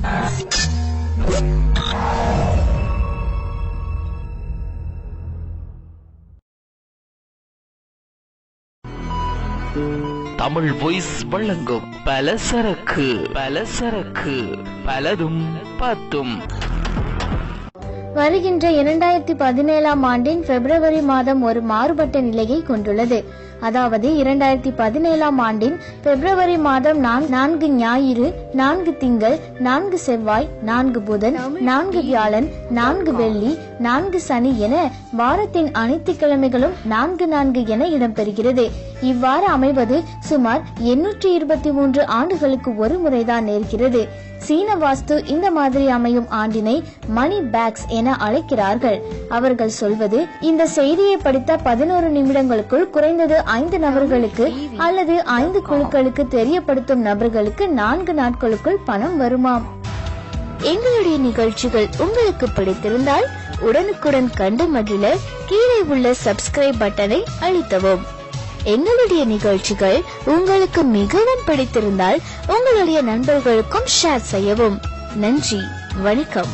Tamil voice வழங்கும் பலசரக்கு பலதும் பத்தும். வருகின்ற 2017 ஆண்டின் பிப்ரவரி மாதம் ஒரு மாறுபட்ட நிலையை கொண்டுள்ளது. அதாவது 2017 ஆண்டின் பிப்ரவரி மாதம் 4 ஞாயிறு, 4 திங்கள், 4 செவ்வாய், 4 புதன், 4 வியாழன், 4 வெள்ளி, 4 சனி என வாரத்தின் அனைத்து கிழமைகளும் 4 என இடம்பெறுகிறது. இவ்வாறு அமைவது சுமார் 823 ஆண்டுகளுக்கு ஒரு முறைதான் நேர்கிறது. சீன வாஸ்து இந்த மாதிரி அமையும் ஆண்டினை மணி பேக்ஸ் என அழைக்கிறார்கள். அவர்கள் சொல்வது, இந்த செய்தியை படித்த 11 நிமிடங்களுக்குள் குறைந்தது 5 நபர்களுக்கு அல்லது 5 குழுக்களுக்கு தெரியப்படுத்தும் நபர்களுக்கு 4 நாட்களுக்குள் பணம் வருமாம். எங்களுடைய நிகழ்ச்சிகள் உங்களுக்கு பிடித்திருந்தால் உடனுக்குடன் கண்டு மகிழ கீழே உள்ள சப்ஸ்கிரைப் பட்டனை அழுத்தவும். எங்களுடைய நிகழ்ச்சிகள் உங்களுக்கு மிகவும் பிடித்திருந்தால் உங்களுடைய நண்பர்களுக்கும் ஷேர் செய்யவும். நன்றி, வணக்கம்.